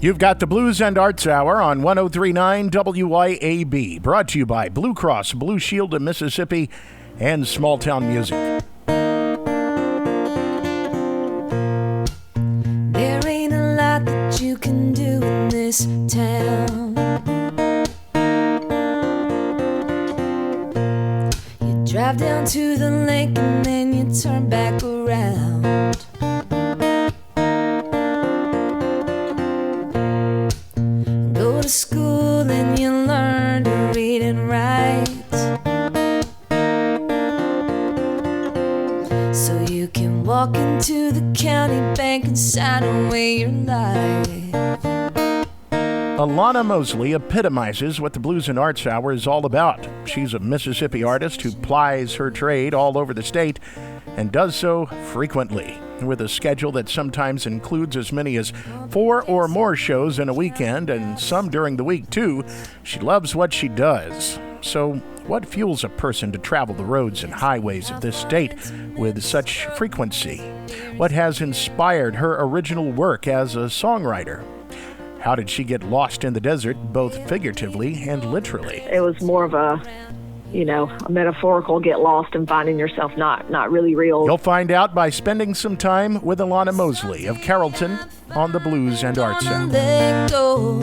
You've got the Blues and Arts Hour on 103.9 WYAB, brought to you by Blue Cross Blue Shield of Mississippi and Small Town Music. There ain't a lot that you can do in this town. You drive down to the lake and then you turn back around. Go to school and you learn to read and write, so you can walk into the county bank and sign away your life. Alanna Mosley epitomizes what the Blues and Arts Hour is all about. She's a Mississippi artist who plies her trade all over the state and does so frequently, with a schedule that sometimes includes as many as 4 or more shows in a weekend, and some during the week too. She loves what she does. So what fuels a person to travel the roads and highways of this state with such frequency? What has inspired her original work as a songwriter? How did she get lost in the desert, both figuratively and literally? It was more of a metaphorical get lost and finding yourself not really real. You'll find out by spending some time with Alanna Mosley of Carrollton on the Blues and Arts Hour. Let go.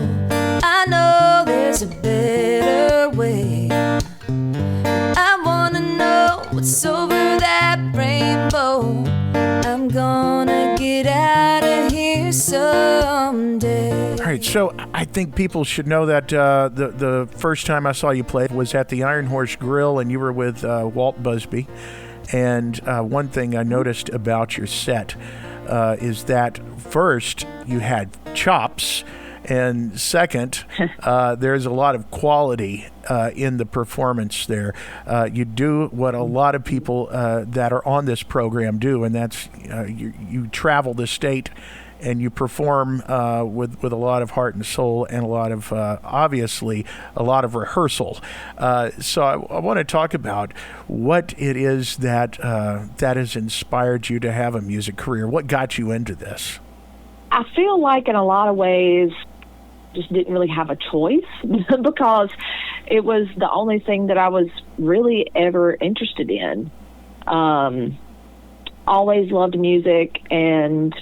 I know there's a better way. I wanna know what's over that rainbow. I'm gonna get out of here someday. All right, so I think people should know that the first time I saw you play was at the Iron Horse Grill, and you were with Walt Busby. And one thing I noticed about your set is that first you had chops, and second, there's a lot of quality in the performance there. You do what a lot of people that are on this program do, and that's you travel the state and you perform with a lot of heart and soul and a lot of, obviously, a lot of rehearsal. So I want to talk about what it is that has inspired you to have a music career. What got you into this? I feel like in a lot of ways just didn't really have a choice because it was the only thing that I was really ever interested in. Always loved music and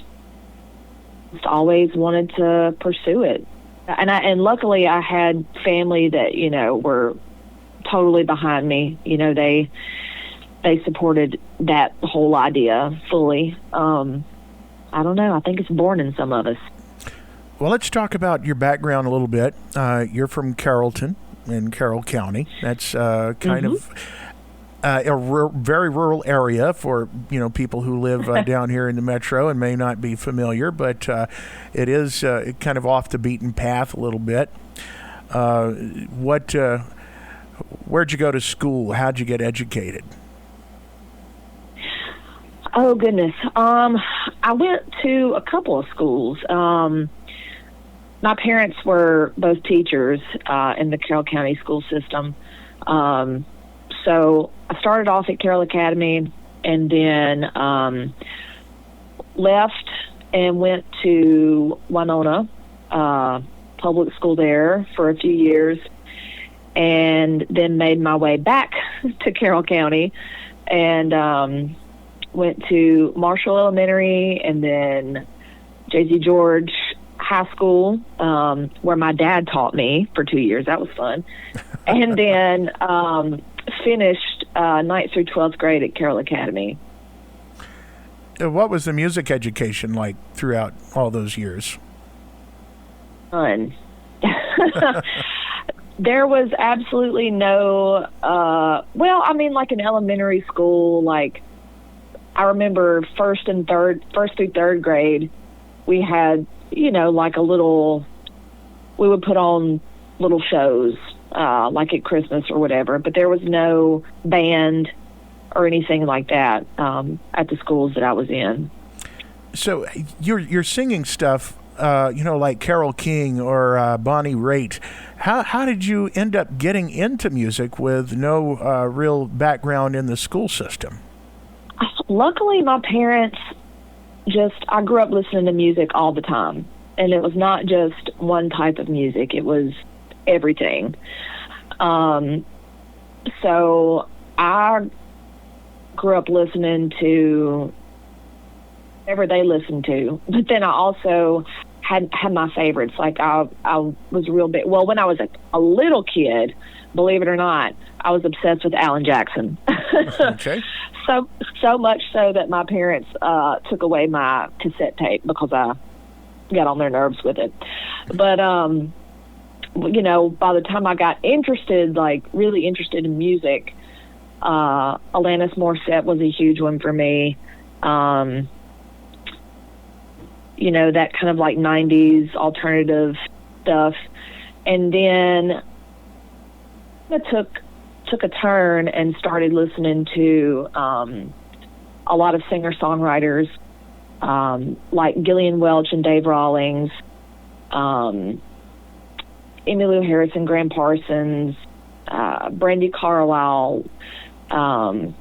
just always wanted to pursue it. And luckily I had family that, were totally behind me. They supported that whole idea fully. I don't know. I think it's born in some of us. Well, let's talk about your background a little bit. You're from Carrollton in Carroll County. That's kind of a very rural area for people who live down here in the metro and may not be familiar, but it is kind of off the beaten path a little bit. Where'd you go to school? How'd you get educated? Oh goodness, I went to a couple of schools. My parents were both teachers in the Carroll County school system. So I started off at Carroll Academy and then left and went to Winona public school there for a few years, and then made my way back to Carroll County and went to Marshall Elementary and then J.Z. George High School, where my dad taught me for 2 years. That was fun. And then finished 9th through 12th grade at Carroll Academy. What was the music education like throughout all those years? Fun. There was absolutely no, like in elementary school, like I remember first through third grade, we had, like we would put on little shows, like at Christmas or whatever, but there was no band or anything like that at the schools that I was in. So you're singing stuff, like Carole King or Bonnie Raitt. How did you end up getting into music with no real background in the school system? Luckily, my parents I grew up listening to music all the time. and it was not just one type of music. It was everything. So I grew up listening to whatever they listened to, but then I also had my favorites. Like I was real big. Well, when I was a little kid, believe it or not, I was obsessed with Alan Jackson. Okay. So much so that my parents took away my cassette tape because I got on their nerves with it. But you know, by the time I got interested, like really interested in music, Alanis Morissette was a huge one for me. You know, that kind of like 90s alternative stuff. And then I took a turn and started listening to a lot of singer-songwriters like Gillian Welch and Dave Rawlings, Emmylou Harris and Graham Parsons, Brandi Carlile. I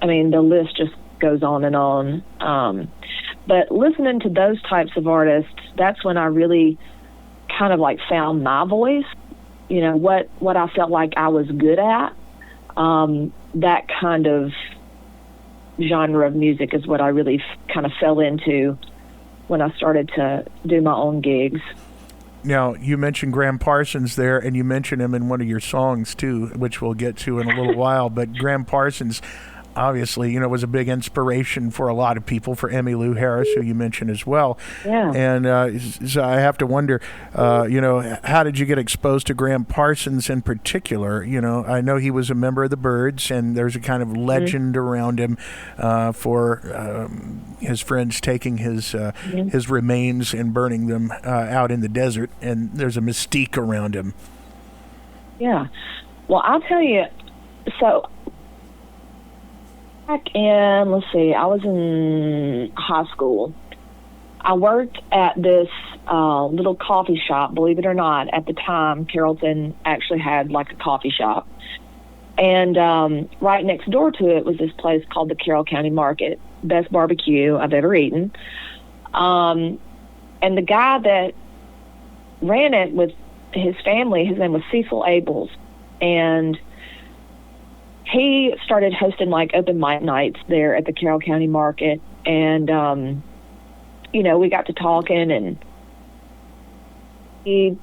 mean, the list just goes on and on. But listening to those types of artists, that's when I really kind of like found my voice. You know, what I felt like I was good at. That kind of genre of music is what I really kind of fell into when I started to do my own gigs. Now, you mentioned Graham Parsons there, and you mentioned him in one of your songs, too, which we'll get to in a little while. But Graham Parsons, obviously, you know, was a big inspiration for a lot of people, for Emmylou Harris, who you mentioned as well. Yeah. And so I have to wonder, you know, how did you get exposed to Graham Parsons in particular? You know, I know he was a member of the Byrds, and there's a kind of legend around him for his friends taking his remains and burning them out in the desert, and there's a mystique around him. Yeah. Well, I'll tell you, so back in, let's see, I was in high school. I worked at this little coffee shop, believe it or not. At the time, Carrollton actually had like a coffee shop. And right next door to it was this place called the Carroll County Market. Best barbecue I've ever eaten. And the guy that ran it with his family, his name was Cecil Abels. And he started hosting like open mic nights there at the Carroll County Market. And, you know, we got to talking, and he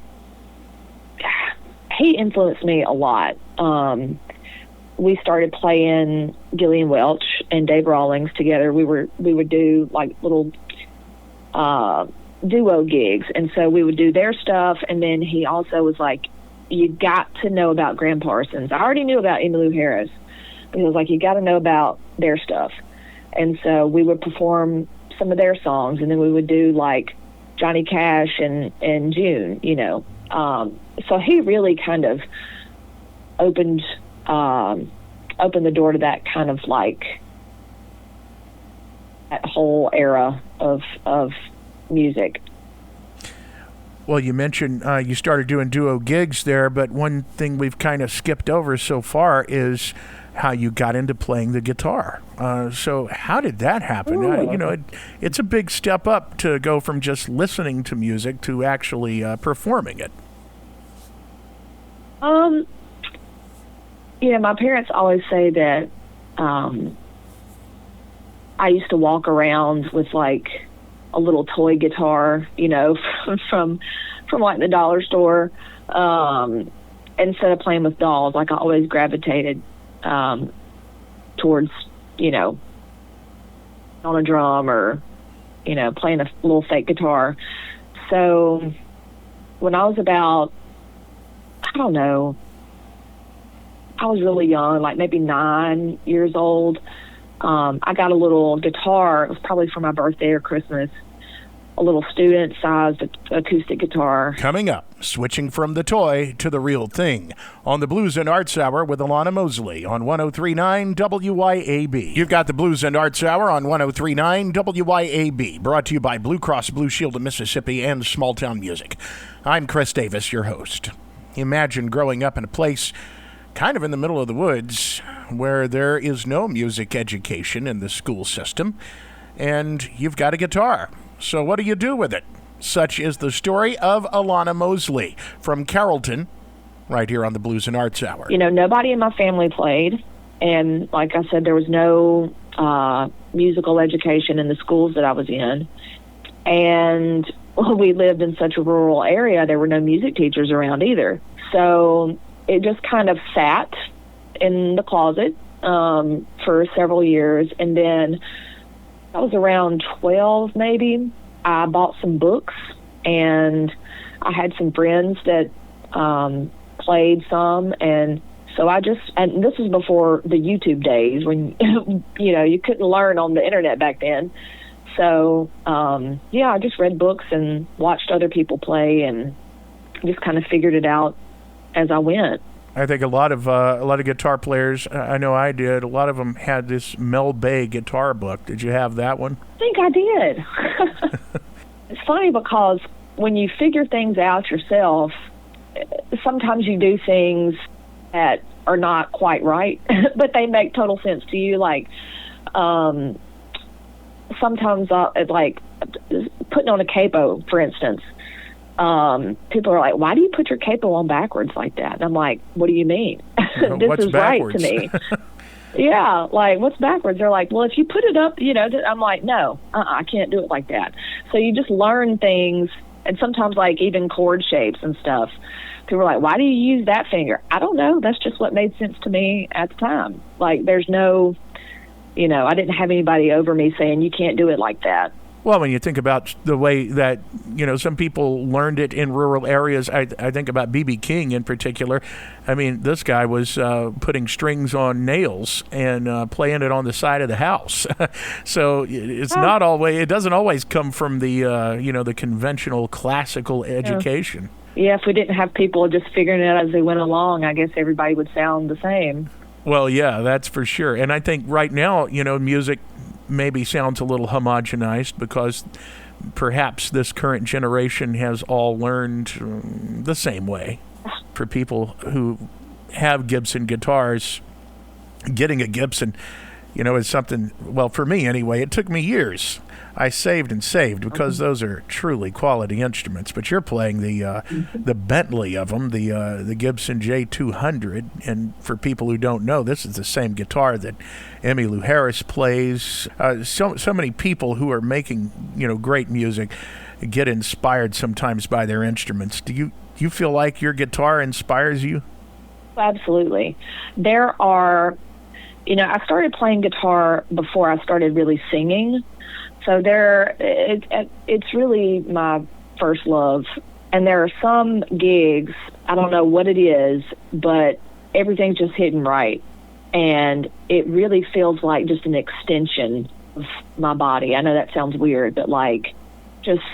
influenced me a lot. We started playing Gillian Welch and Dave Rawlings together. We would do like little duo gigs, and so we would do their stuff. And then he also was like, "You got to know about Graham Parsons." I already knew about Emmylou Harris, but he was like, "You got to know about their stuff." And so we would perform some of their songs, and then we would do like Johnny Cash and June, you know. So he really kind of opened the door to that kind of like that whole era of music. Well, you mentioned you started doing duo gigs there, but one thing we've kind of skipped over so far is how you got into playing the guitar. So how did that happen? You know, it's a big step up to go from just listening to music to actually performing it. You know, my parents always say that I used to walk around with like a little toy guitar, you know, from like the dollar store, instead of playing with dolls. Like I always gravitated towards, you know, on a drum or, you know, playing a little fake guitar. So when I was about, I don't know, I was really young, like maybe 9 years old. I got a little guitar. It was probably for my birthday or Christmas. A little student-sized acoustic guitar. Coming up, switching from the toy to the real thing on the Blues and Arts Hour with Alanna Mosley on 103.9 WYAB. You've got the Blues and Arts Hour on 103.9 WYAB, brought to you by Blue Cross Blue Shield of Mississippi and Small Town Music. I'm Chris Davis, your host. Imagine growing up in a place kind of in the middle of the woods where there is no music education in the school system, and you've got a guitar. So what do you do with it? Such is the story of Alanna Mosley from Carrollton, right here on the Blues and Arts Hour. You know, nobody in my family played. And like I said, there was no musical education in the schools that I was in. And we lived in such a rural area, there were no music teachers around either. So it just kind of sat in the closet for several years. And then I was around 12 maybe. I bought some books, and I had some friends that played some, and so and this was before the YouTube days when, you know, you couldn't learn on the internet back then. So, I just read books and watched other people play and just kind of figured it out as I went. I think a lot of guitar players, I know I did, a lot of them had this Mel Bay guitar book. Did you have that one? I think I did. It's funny because when you figure things out yourself, sometimes you do things that are not quite right, but they make total sense to you. Like, sometimes, like putting on a capo, for instance. People are like, why do you put your capo on backwards like that? And I'm like, what do you mean? This What's is backwards? right to me. Yeah, like, what's backwards? They're like, well, if you put it up, you know, I'm like, no, I can't do it like that. So you just learn things, and sometimes, like, even chord shapes and stuff. People are like, why do you use that finger? I don't know. That's just what made sense to me at the time. Like, there's no, you know, I didn't have anybody over me saying, you can't do it like that. Well, when you think about the way that, you know, some people learned it in rural areas, I think about B.B. King in particular. I mean, this guy was putting strings on nails and playing it on the side of the house. So it's not always, it doesn't always come from the, the conventional classical education. Yeah, if we didn't have people just figuring it out as they went along, I guess everybody would sound the same. Well, yeah, that's for sure. And I think right now, you know, music maybe sounds a little homogenized because perhaps this current generation has all learned the same way. For people who have Gibson guitars, getting a Gibson, you know, is something, well, for me anyway, it took me years. I saved and saved because those are truly quality instruments. But you're playing the Bentley of them, the Gibson J200. And for people who don't know, this is the same guitar that Emmylou Harris plays. So many people who are making, you know, great music get inspired sometimes by their instruments. Do you feel like your guitar inspires you? Absolutely. There are, you know, I started playing guitar before I started really singing. So it's really my first love. And there are some gigs, I don't know what it is, but everything's just hitting right. And it really feels like just an extension of my body. I know that sounds weird, but like just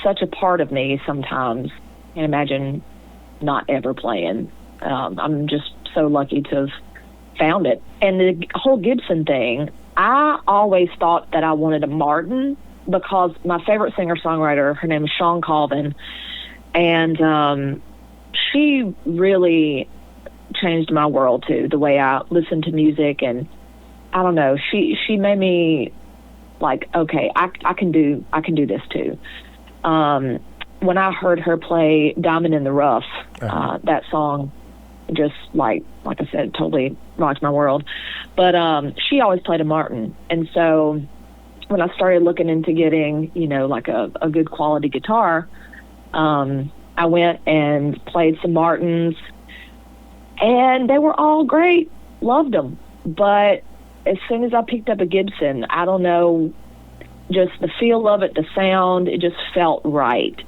such a part of me sometimes. I can't imagine not ever playing. I'm just so lucky to have found it. And the whole Gibson thing, I always thought that I wanted a Martin because my favorite singer-songwriter, her name is Shawn Colvin, and she really changed my world too, the way I listen to music. And I don't know, she made me like, okay, I can do this too. When I heard her play Diamond in the Rough, that song just like I said, totally rocked my world. But she always played a Martin. And so when I started looking into getting, you know, like a good quality guitar, I went and played some Martins, and they were all great. Loved them. But as soon as I picked up a Gibson, I don't know, just the feel of it, the sound, it just felt right.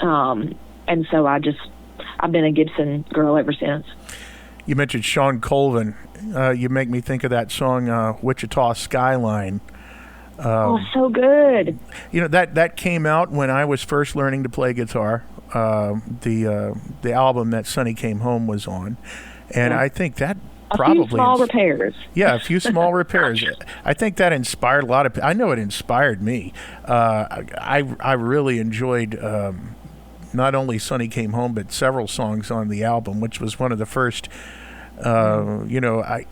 And so I've been a Gibson girl ever since. You mentioned Shawn Colvin. You make me think of that song, Wichita Skyline. So good. You know, that came out when I was first learning to play guitar. The album that Sonny Came Home was on. And I think that probably... A few small repairs. Yeah, a few small repairs. I think that inspired a lot of people. I know it inspired me. I really enjoyed... not only Sonny Came Home, but several songs on the album, which was one of the first I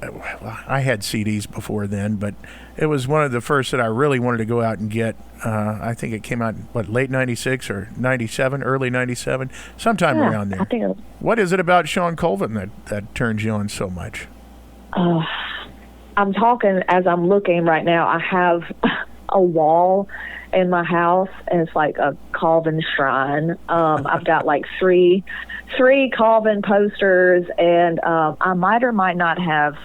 had CDs before then, but it was one of the first that I really wanted to go out and get. I think it came out, late 96 or 97, early 97, sometime around there. I think What is it about Sean Colvin that turns you on so much? I'm talking as I'm looking right now. I have a wall in my house, and it's like a Colvin shrine. I've got like three Colvin posters, and I might or might not have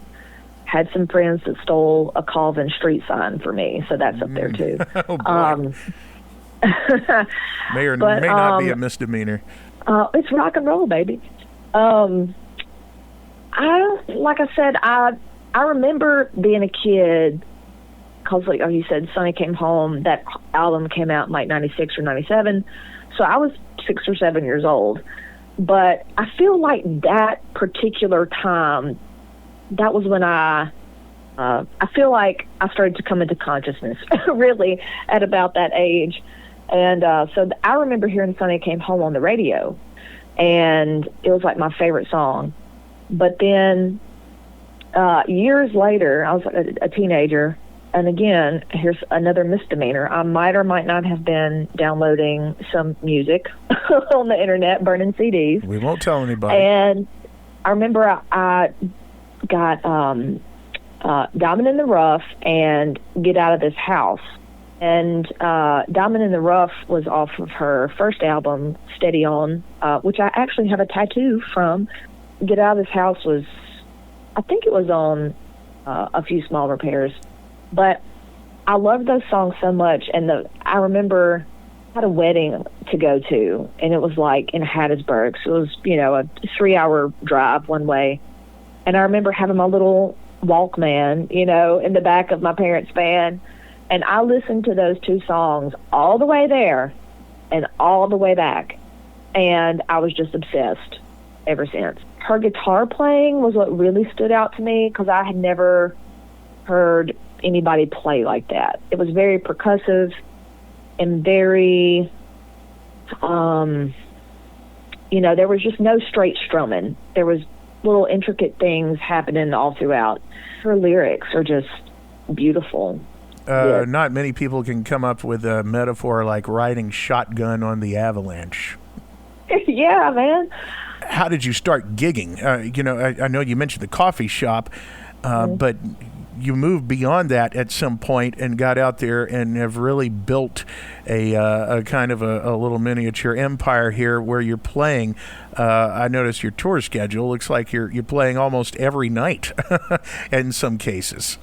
had some friends that stole a Colvin street sign for me, so that's up there too. Oh, boy. May not be a misdemeanor. It's rock and roll, baby. Like I said, I remember being a kid, because like you said, Sonny Came Home, that album came out in like 96 or 97, so I was 6 or 7 years old. But I feel like that particular time, that was when I feel like I started to come into consciousness, really, at about that age. And so I remember hearing Sonny Came Home on the radio, and it was like my favorite song. But then years later, I was a teenager, and again, here's another misdemeanor. I might or might not have been downloading some music on the internet, burning CDs. We won't tell anybody. And I remember I got Diamond in the Rough and Get Out of This House. And Diamond in the Rough was off of her first album, Steady On, which I actually have a tattoo from. Get Out of This House was, I think it was on A Few Small Repairs. But I loved those songs so much, and I remember I had a wedding to go to, and it was like in Hattiesburg, so it was, a 3-hour drive one way. And I remember having my little Walkman, in the back of my parents' van, and I listened to those two songs all the way there and all the way back, and I was just obsessed ever since. Her guitar playing was what really stood out to me, because I had never heard anybody play like that. It was very percussive and very, there was just no straight strumming. There was little intricate things happening all throughout. Her lyrics are just beautiful. Yeah. Not many people can come up with a metaphor like riding shotgun on the avalanche. Yeah, man. How did you start gigging? I know you mentioned the coffee shop, but you moved beyond that at some point and got out there and have really built a kind of a little miniature empire here where you're playing. I noticed your tour schedule looks like you're playing almost every night in some cases.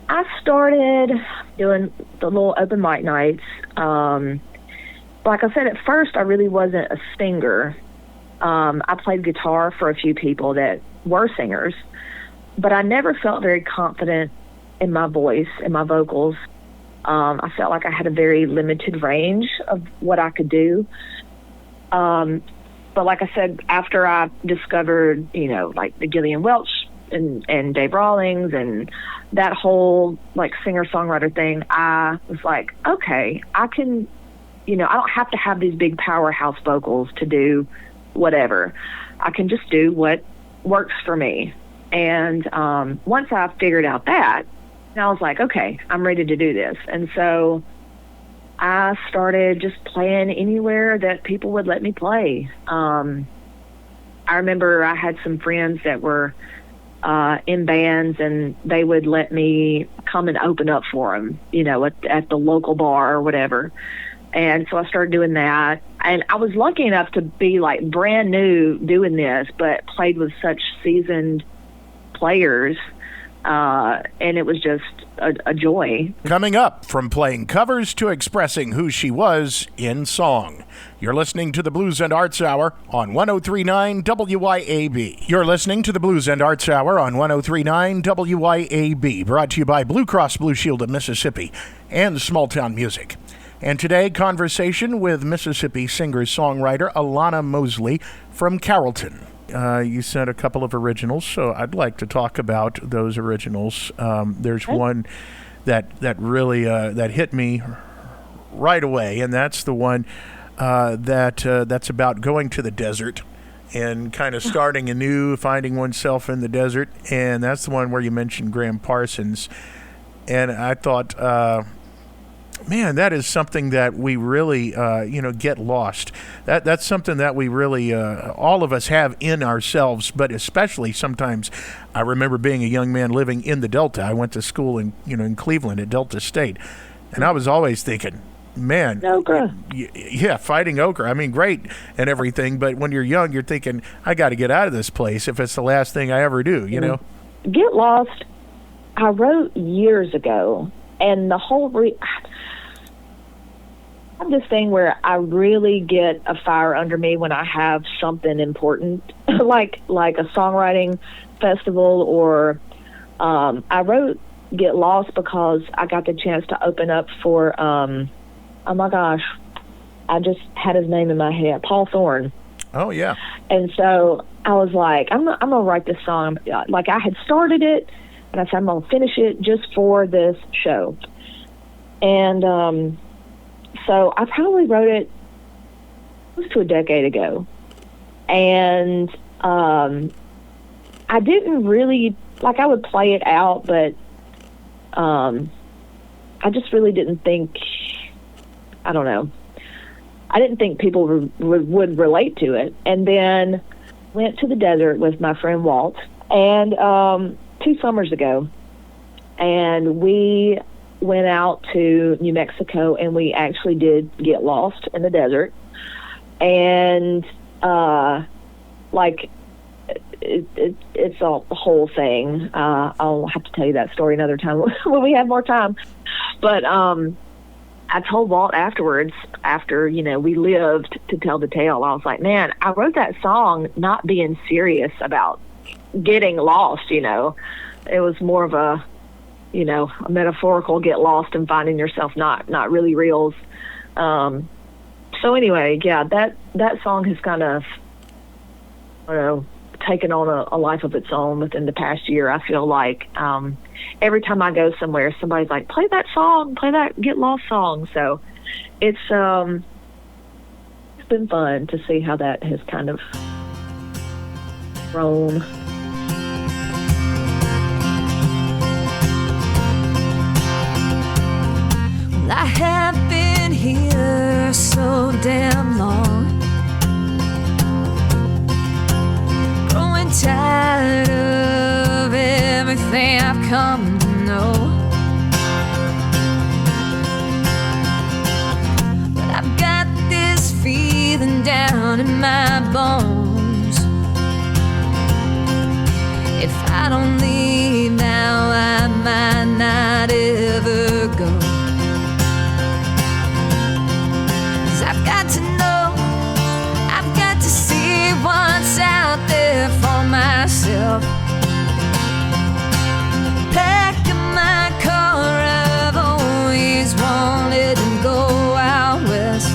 I started doing the little open mic nights. Like I said, at first I really wasn't a singer. I played guitar for a few people that were singers, but I never felt very confident in my voice and my vocals. I felt like I had a very limited range of what I could do. But like I said, after I discovered, like the Gillian Welch and Dave Rawlings and that whole like singer-songwriter thing, I was like, okay, I can, I don't have to have these big powerhouse vocals to do whatever. I can just do what works for me. And once I figured out that, I was like, okay, I'm ready to do this. And so I started just playing anywhere that people would let me play. I remember I had some friends that were in bands, and they would let me come and open up for them, at the local bar or whatever. And so I started doing that. And I was lucky enough to be like brand new doing this, but played with such seasoned players. And it was just a joy. Coming up, from playing covers to expressing who she was in song. You're listening to the Blues and Arts Hour on 103.9 WYAB. You're listening to the Blues and Arts Hour on 103.9 WYAB, brought to you by Blue Cross Blue Shield of Mississippi and Small Town Music. And today, conversation with Mississippi singer-songwriter Alanna Mosley from Carrollton. You sent a couple of originals, so I'd like to talk about those originals. There's one that really that hit me right away, and that's the one that's about going to the desert and kind of starting anew, finding oneself in the desert. And that's the one where you mentioned Graham Parsons. And I thought, man, that is something that we really, get lost. That's something that we really, all of us have in ourselves, but especially sometimes. I remember being a young man living in the Delta. I went to school in Cleveland at Delta State, and I was always thinking, man, Okra. Yeah, fighting ochre. I mean, great and everything, but when you're young, you're thinking, I got to get out of this place if it's the last thing I ever do, you know? Get Lost, I wrote years ago, and the whole I have this thing where I really get a fire under me when I have something important, like a songwriting festival, or I wrote Get Lost because I got the chance to open up for oh my gosh, I just had his name in my head, Paul Thorne. Oh yeah. And so I was like, I'm gonna write this song. Like, I had started it, and I said, I'm gonna finish it just for this show. And so I probably wrote it close to a decade ago, and I didn't really, like, I would play it out, but I just really didn't think, I don't know, I didn't think people would relate to it. And then went to the desert with my friend Walt, and 2 summers ago, and we went out to New Mexico, and we actually did get lost in the desert. And it's a whole thing. I'll have to tell you that story another time when we have more time. But I told Walt afterwards, after, we lived to tell the tale, I was like, man, I wrote that song not being serious about getting lost, It was more of a metaphorical get lost and finding yourself not really reals. So anyway, yeah, that song has kind of, I don't know, taken on a life of its own within the past year. I feel like every time I go somewhere, somebody's like, play that song, play that Get Lost song. So it's been fun to see how that has kind of grown. I have been here so damn long, growing tired of everything I've come to know. But I've got this feeling down in my bones. If I don't leave now, I might not ever go. I've got to know, I've got to see what's out there for myself. Pack up my car, I've always wanted to go out west.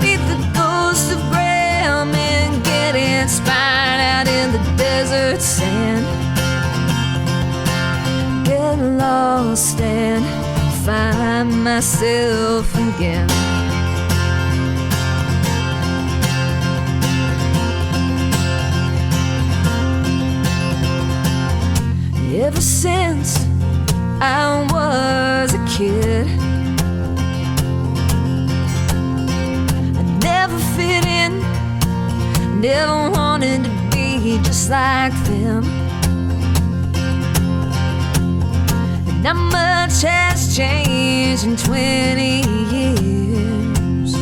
Meet the ghost of Graham and get inspired out in the desert sand. Get lost and find myself again. Ever since I was a kid, I never fit in, never wanted to be just like them. Not much has changed in 20 years,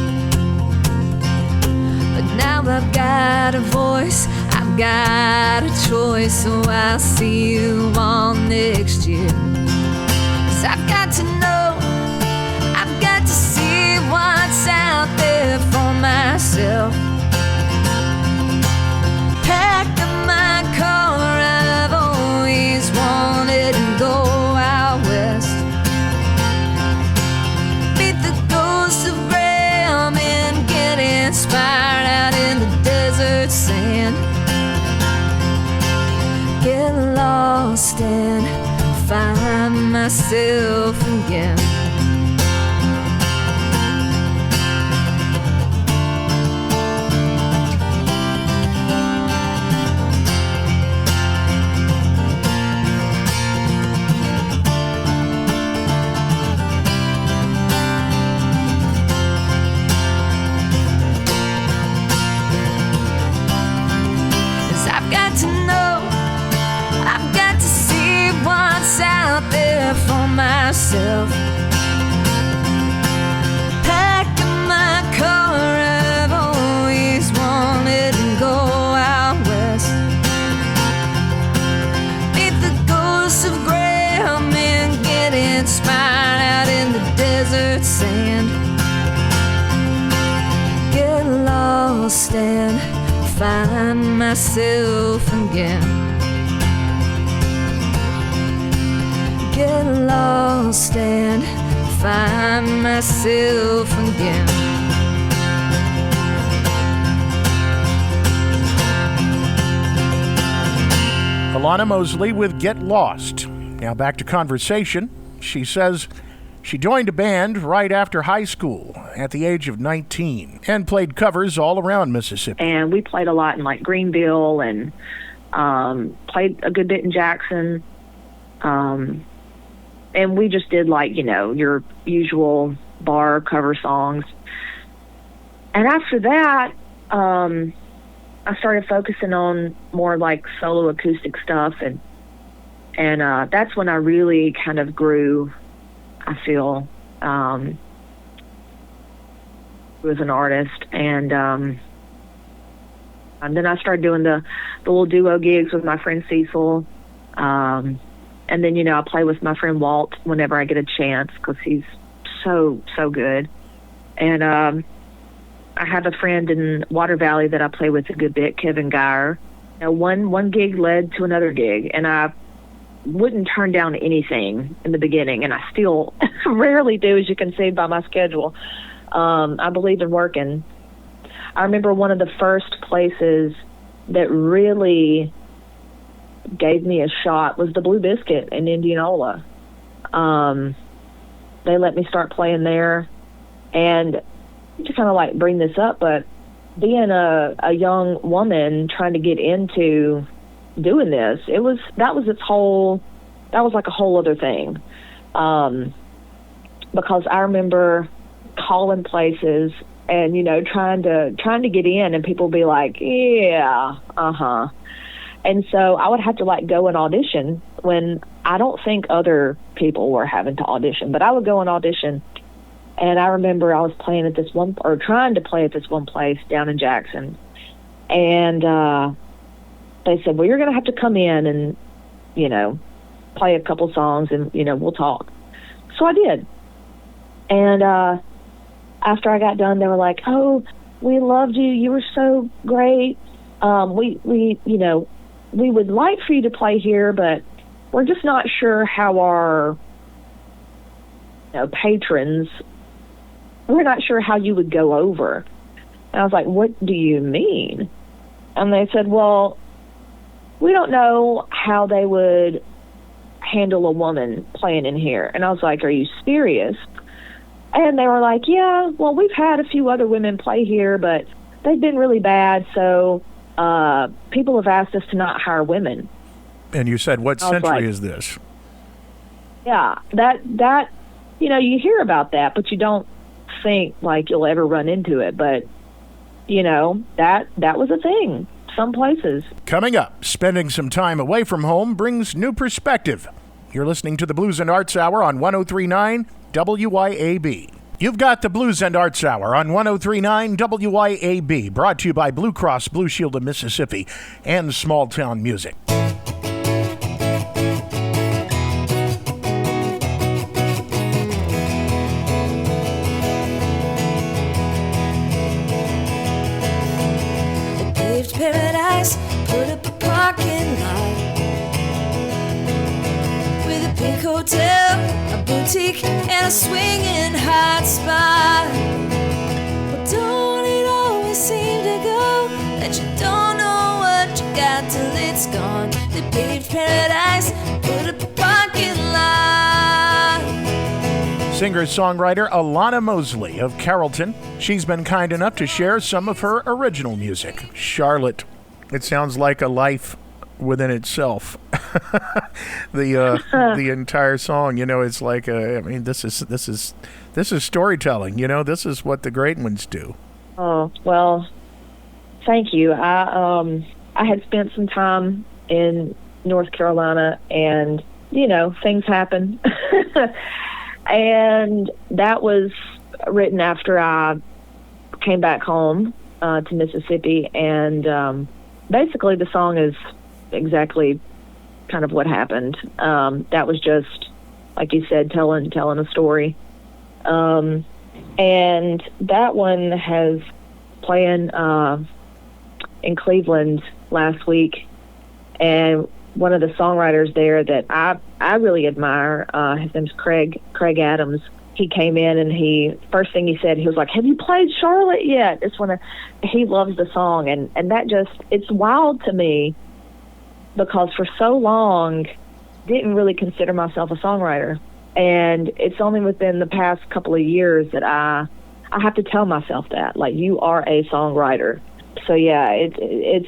but now I've got a voice, I've got a choice, so I'll see you all next year. 'Cause I've got to know, I've got to see what's out there for myself. Pack up my car, I've always wanted to go west. Meet the ghost of Graham and get inspired out in the desert sand. Get lost and find myself again. myself. Packing my car, I've always wanted to go out west. Meet the ghosts of Graham and get inspired out in the desert sand. Get lost and find myself again. Get lost and find myself again. Alanna Mosley with Get Lost. Now back to conversation. She says she joined a band right after high school at the age of 19 and played covers all around Mississippi. And we played a lot in like Greenville and played a good bit in Jackson. And we just did like, you know, your usual bar cover songs. And after that, I started focusing on more like solo acoustic stuff. And that's when I really kind of grew, I feel, as an artist. And then I started doing the little duo gigs with my friend Cecil. And then, you know, I play with my friend Walt whenever I get a chance because he's so good. And I have a friend in Water Valley that I play with a good bit, Kevin Geyer. You know, one gig led to another gig, and I wouldn't turn down anything in the beginning, and I still rarely do, as you can see by my schedule. I believe in working. I remember one of the first places that really gave me a shot was the Blue Biscuit in Indianola. They let me start playing there, and to kind of like bring this up, but being a young woman trying to get into doing this, that was like a whole other thing. Because I remember calling places and, you know, trying to get in, and people be like, yeah, and so I would have to like go and audition when I don't think other people were having to audition, but I would go and audition. And I remember I was playing at this one, or trying to play at this one place down in Jackson. And they said, well, you're going to have to come in and, you know, play a couple songs and, you know, we'll talk. So I did. And after I got done, they were like, oh, we loved you. You were so great. We you know, we would like for you to play here, but we're just not sure how our, you know, patrons, we're not sure how you would go over. And I was like, what do you mean? And they said, well, we don't know how they would handle a woman playing in here. And I was like, are you serious? And they were like, yeah, well, we've had a few other women play here, but they've been really bad, so people have asked us to not hire women. And you said, what century is this? Yeah, that you know, you hear about that, but you don't think like you'll ever run into it. But, you know, that was a thing some places. Coming up, spending some time away from home brings new perspective. You're listening to the Blues and Arts Hour on 103.9 WYAB. You've got the Blues and Arts Hour on 103.9 WYAB, brought to you by Blue Cross Blue Shield of Mississippi and Small Town Music. They paved paradise, put up a parking lot with a pink hotel, a boutique, and a swinging hot spot. Well, don't it always seem to go that you don't know what you got till it's gone? They paved paradise, put up a parking lot. Singer-songwriter Alanna Mosley of Carrollton. She's been kind enough to share some of her original music. Charlotte. It sounds like a life within itself. The entire song, you know, it's like I mean, this is storytelling. You know, this is what the great ones do. Oh, well, thank you. I had spent some time in North Carolina, and you know, things happen. And that was written after I came back home to Mississippi. And basically the song is exactly kind of what happened. That was just, like you said, telling a story. And that one has playing in Cleveland last week. And one of the songwriters there that I really admire, his name's Craig Adams. He came in and first thing he said, he was like, "Have you played Charlotte yet?" He loves the song, and that it's wild to me because for so long didn't really consider myself a songwriter, and it's only within the past couple of years that I have to tell myself that, like, you are a songwriter. So yeah, it's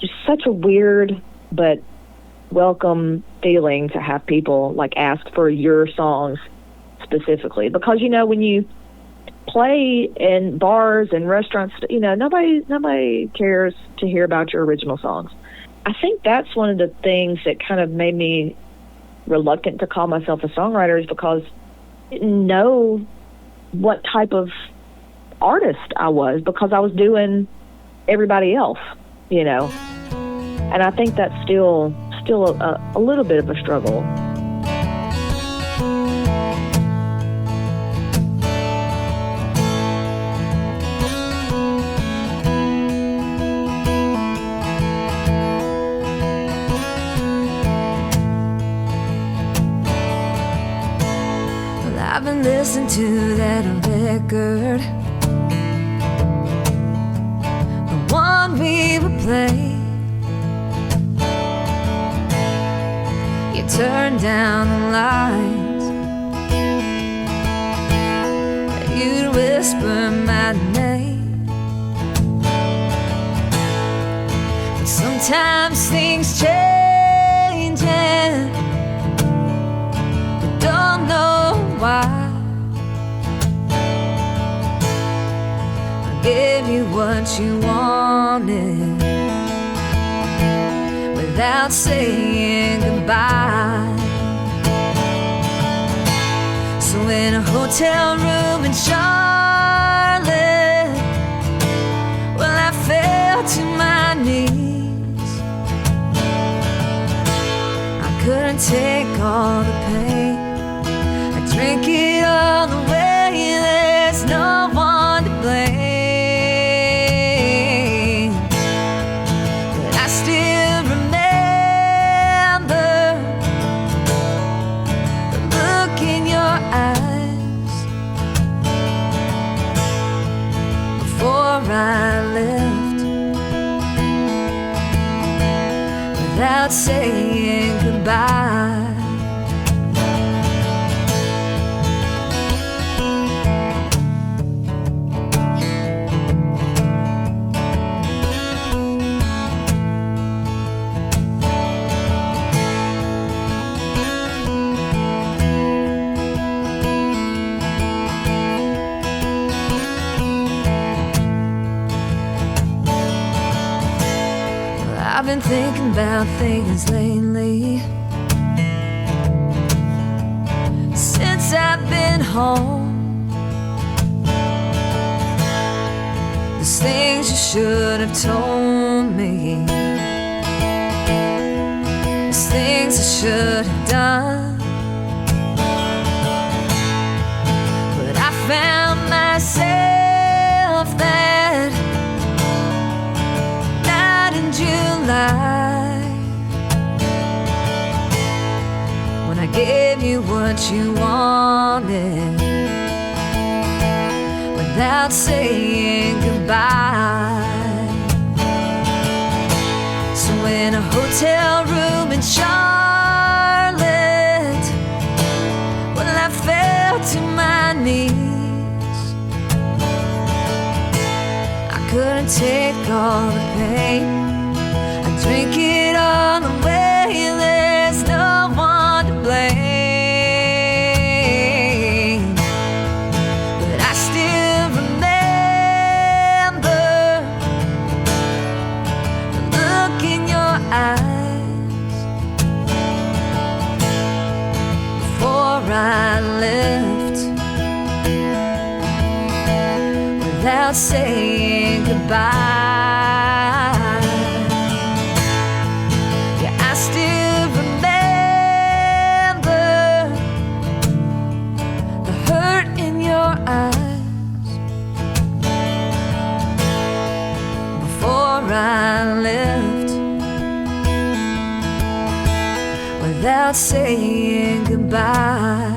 just such a weird but welcome feeling to have people like ask for your songs specifically, because when you play in bars and restaurants, nobody cares to hear about your original songs. I think that's one of the things that kind of made me reluctant to call myself a songwriter, is because I didn't know what type of artist I was, because I was doing everybody else, and I think that's still a little bit of a struggle. Well, I've been listening to that record, the one we would play. You turn down the lights, you'd whisper my name. But sometimes things change and we don't know why. I gave you what you wanted without saying goodbye. So in a hotel room in Charlotte, well, I fell to my knees. I couldn't take all the pain. I drank it all away. There's no one to blame. I left without saying goodbye. I've been thinking about things lately, since I've been home. There's things you should have told me, there's things I should have done, but I found myself that night in July, when I gave you what you wanted without saying goodbye. So in a hotel room in Charlotte, well, I fell to my knees. I couldn't take all the pain. I drink it all away. There's no one to blame. But I still remember the look in your eyes before I left. without saying goodbye. Yeah, I still remember the hurt in your eyes before I left without saying goodbye.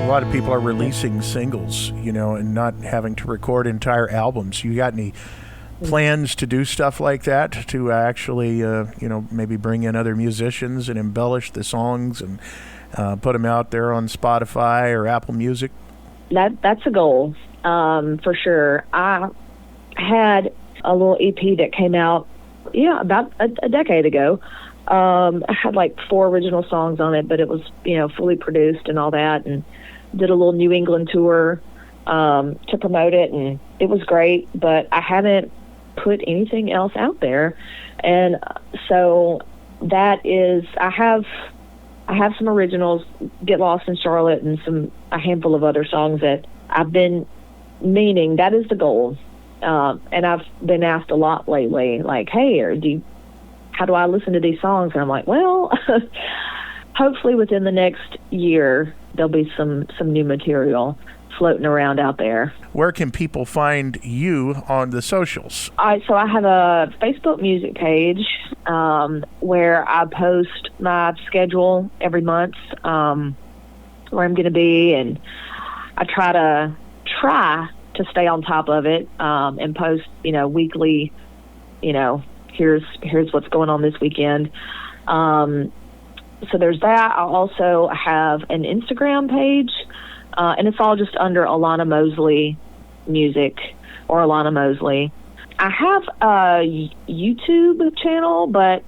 A lot of people are releasing singles, you know, and not having to record entire albums. You got any plans to do stuff like that, to actually, you know, maybe bring in other musicians and embellish the songs and put them out there on Spotify or Apple Music? That's a goal, for sure. I had a little EP that came out, about a decade ago. I had like 4 original songs on it, but it was, fully produced and all that, and did a little New England tour to promote it, and it was great, but I haven't put anything else out there. And so that is, I have some originals, Get Lost in Charlotte, and a handful of other songs that I've been meaning. That is the goal. And I've been asked a lot lately, like, hey, how do I listen to these songs? And I'm like, well, hopefully within the next year, there'll be some new material floating around out there. Where can people find you on the socials? So I have a Facebook music page where I post my schedule every month, where I'm going to be, and I try to stay on top of it and post, weekly, here's what's going on this weekend. So there's that. I also have an Instagram page, and it's all just under Alanna Mosley Music or Alanna Mosley. I have a YouTube channel, but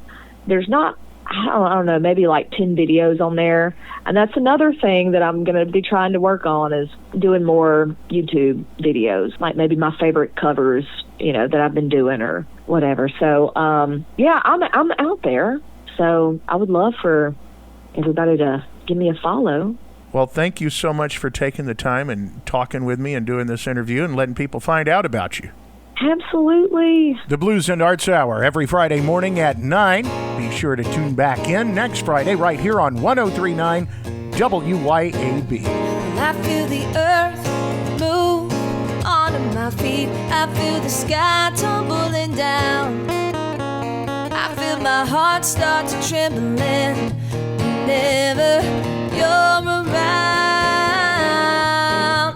there's not, I don't know, maybe like 10 videos on there. And that's another thing that I'm going to be trying to work on, is doing more YouTube videos, like maybe my favorite covers, that I've been doing or whatever. So, I'm out there. So I would love for everybody to give me a follow. Well, thank you so much for taking the time and talking with me and doing this interview and letting people find out about you. Absolutely. The Blues and Arts Hour, every Friday morning at 9. Be sure to tune back in next Friday right here on 103.9 WYAB. I feel the earth move under my feet. I feel the sky tumbling down. I feel my heart start to trembling